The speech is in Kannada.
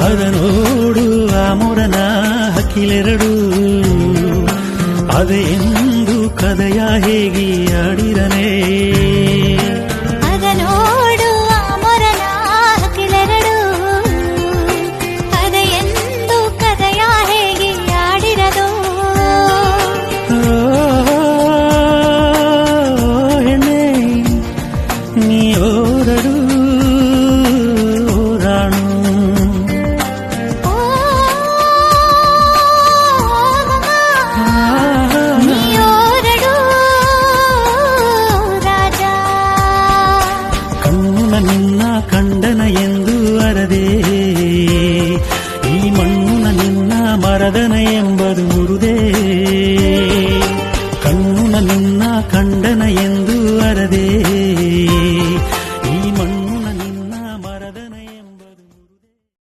ಅದ ನೋಡು ಆ ಮೊರನ ಹಕ್ಕಿಲೆರಡು ಅದೇ ಎಂದು ಕದೆಯ ಹೇಗೆ ಆಡಿರನೆ ಅದ ನೋಡು ಆ ಮೊರನ ಹಕ್ಕಿಲೆರಡು ಅದೇ ಎಂದು ಕದೆಯ ಹೇಗೆ ಆಡಿರದು ಹೆಣ್ಣೆ ನೀ ಓರಡು ರಾಣು ನೀಯೋರಡು ರಾಜ ಕಣ್ಣ ನಿನ್ನ ಕಂಡನ ಎಂದು ಅರದೆ ಈ ಮಣ್ಣು ನಿನ್ನ ಮರದನ ಎಂಬುದು ಮುರುದೇ